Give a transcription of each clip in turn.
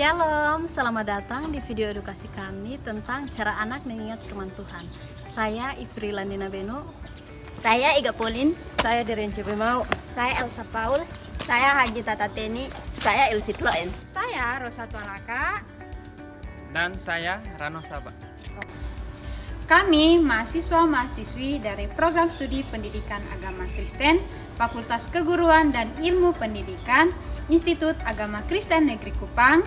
Shalom, selamat datang di video edukasi kami tentang cara anak mengingat firman Tuhan. Saya Ivri Landina Beno. Saya Iga Polin. Saya Deren Cobe Mau. Saya Elsa Paul. Saya Hagita Tateni. Saya Elvit Loen. Saya Rosa Tualaka. Dan saya Rano Saba. Kami mahasiswa-mahasiswi dari Program Studi Pendidikan Agama Kristen, Fakultas Keguruan dan Ilmu Pendidikan, Institut Agama Kristen Negeri Kupang.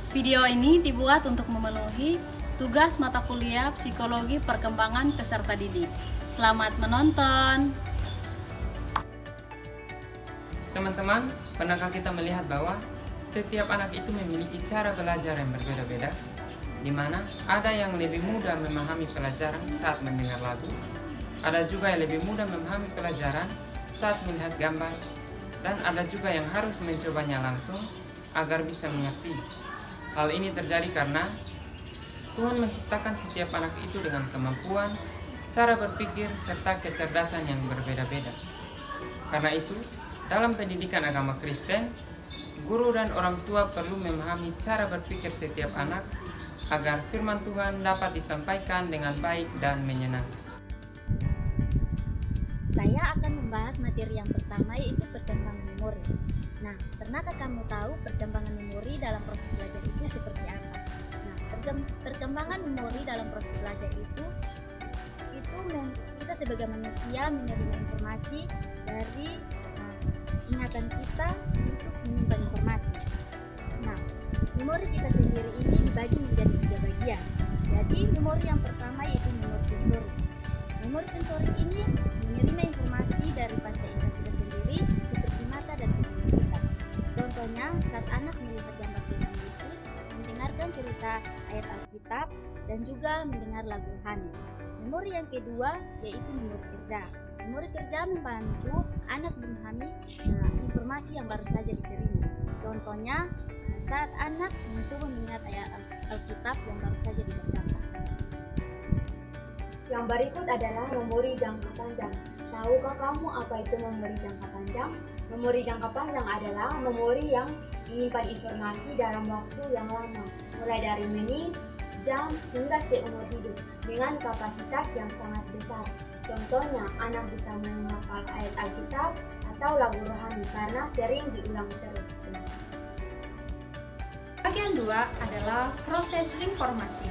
Video ini dibuat untuk memenuhi tugas mata kuliah Psikologi Perkembangan Peserta Didik. Selamat menonton. Teman-teman, pernahkah kita melihat bahwa setiap anak itu memiliki cara belajar yang berbeda-beda, di mana ada yang lebih mudah memahami pelajaran saat mendengar lagu, ada juga yang lebih mudah memahami pelajaran saat melihat gambar, dan ada juga yang harus mencobanya langsung agar bisa mengerti. Hal ini terjadi karena Tuhan menciptakan setiap anak itu dengan kemampuan, cara berpikir, serta kecerdasan yang berbeda-beda. Karena itu, dalam pendidikan agama Kristen, guru dan orang tua perlu memahami cara berpikir setiap anak agar firman Tuhan dapat disampaikan dengan baik dan menyenangkan. Saya akan membahas materi yang pertama, yaitu perkembangan memori. Nah, pernahkah kamu tahu perkembangan memori dalam proses belajar itu seperti apa? Nah, perkembangan memori dalam proses belajar itu kita sebagai manusia menerima informasi dari ingatan kita untuk menyimpan informasi. Nah, memori kita sendiri ini dibagi menjadi 3 bagian. Jadi, memori yang pertama yaitu memori sensori. Memori sensori ini menerima informasi dari panca indera kita sendiri seperti mata dan telinga kita. Contohnya, saat anak melihat gambar Tuhan Yesus, mendengarkan cerita ayat Alkitab, dan juga mendengar lagu rohani. Memori yang kedua yaitu memori kerja. Memori kerja membantu anak memahami informasi yang baru saja diterima. Contohnya, saat anak mencoba mengingat ayat Alkitab yang baru saja dibacakan. Yang berikut adalah memori jangka panjang. Tahukah kamu apa itu memori jangka panjang? Memori jangka panjang adalah memori yang menyimpan informasi dalam waktu yang lama, mulai dari menit, jam, hingga seumur hidup, dengan kapasitas yang sangat besar. Contohnya, anak bisa menghafal ayat Alkitab atau lagu rohani karena sering diulang terus. Bagian 2 adalah proses informasi.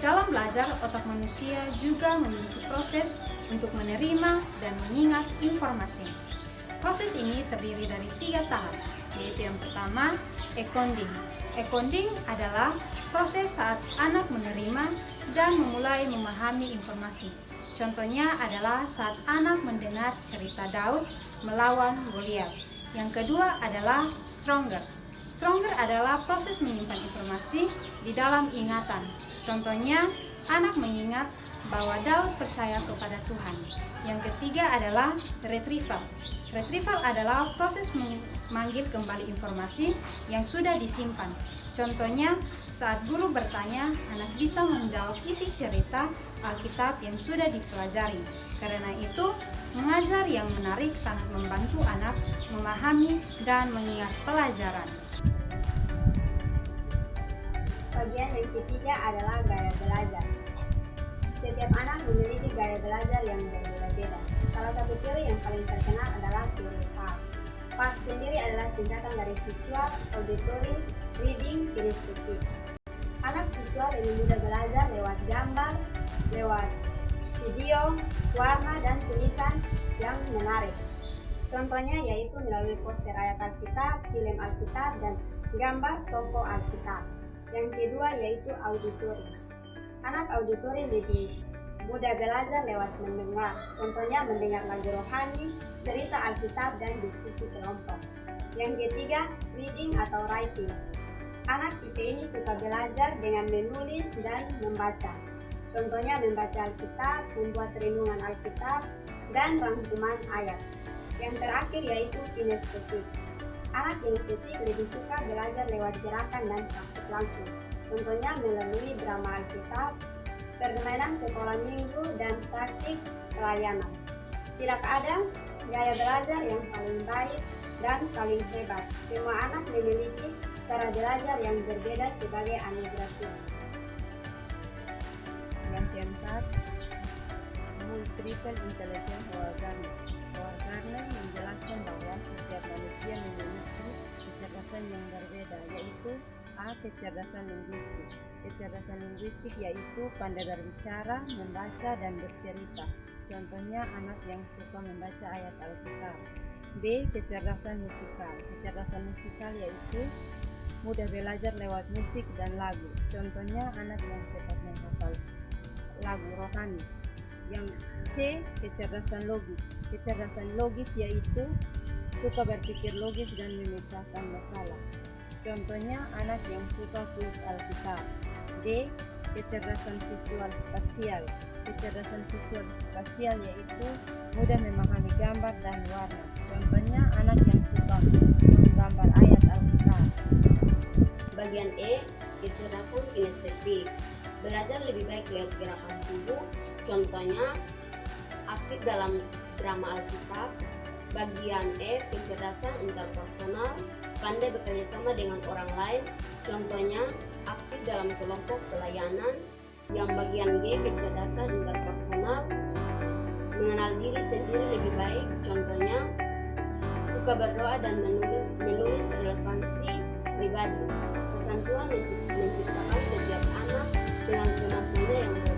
Dalam belajar, otak manusia juga memiliki proses untuk menerima dan mengingat informasi. Proses ini terdiri dari 3 tahap, yaitu yang pertama, encoding. Encoding adalah proses saat anak menerima dan memulai memahami informasi. Contohnya adalah saat anak mendengar cerita Daud melawan Goliat. Yang kedua adalah stronger. Stronger adalah proses menyimpan informasi di dalam ingatan. Contohnya, anak mengingat bahwa Daud percaya kepada Tuhan. Yang ketiga adalah retrieval. Retrieval adalah proses memanggil kembali informasi yang sudah disimpan. Contohnya, saat guru bertanya, anak bisa menjawab isi cerita Alkitab yang sudah dipelajari. Karena itu, mengajar yang menarik sangat membantu anak memahami dan mengingat pelajaran. Bagian yang ketiga adalah gaya belajar. Setiap anak memiliki gaya belajar yang berbeda-beda. Salah satu teori yang paling terkenal adalah teori PARC. PARC sendiri adalah singkatan dari visual, auditory, reading, kinesthetic. Anak visual lebih mudah belajar lewat gambar, lewat video, warna, dan tulisan yang menarik. Contohnya yaitu melalui poster ayat Alkitab, film Alkitab, dan gambar tokoh Alkitab. Yang kedua yaitu auditory. Anak auditory lebih mudah belajar lewat mendengar. Contohnya mendengar lagu rohani, cerita Alkitab, dan diskusi kelompok. Yang ketiga, reading atau writing. Anak tipe ini suka belajar dengan menulis dan membaca. Contohnya membaca Alkitab, membuat renungan Alkitab, dan rangkuman ayat. Yang terakhir yaitu kinesthetic. Anak kinestetik lebih suka belajar lewat gerakan dan praktik langsung. Contohnya melalui drama Alkitab, permainan sekolah minggu, dan praktik pelayanan. Tidak ada gaya belajar yang paling baik dan paling hebat. Semua anak memiliki Cara belajar yang berbeda sebagai anugerah Tuhan. Yang keempat, multiple intelligence Howard Gardner. Howard Gardner menjelaskan bahwa setiap manusia memiliki kecerdasan yang berbeda, yaitu A. Kecerdasan linguistik. Kecerdasan linguistik yaitu pandai berbicara, membaca, dan bercerita. Contohnya anak yang suka membaca ayat Alkitab. B. Kecerdasan musikal. Kecerdasan musikal yaitu mudah belajar lewat musik dan lagu. Contohnya anak yang cepat menghafal lagu rohani. Yang C. Kecerdasan logis. Kecerdasan logis yaitu suka berpikir logis dan memecahkan masalah. Contohnya anak yang suka kuis Alkitab. D. Kecerdasan visual spasial. Kecerdasan visual spasial yaitu mudah memahami gambar dan warna. Contohnya anak yang suka menggambar ayat Alkitab. Bagian E, kecerdasan kinestetik. Belajar lebih baik lewat gerakan tubuh. Contohnya aktif dalam drama Alkitab. Bagian E, kecerdasan interpersonal, pandai bekerja sama dengan orang lain. Contohnya aktif dalam kelompok pelayanan. Yang bagian G, kecerdasan interpersonal, mengenal diri sendiri lebih baik. Contohnya suka berdoa dan menulis relevansi pribadi. Pesan Tuhan menciptakan setiap anak dengan kemampuannya yang berbeda.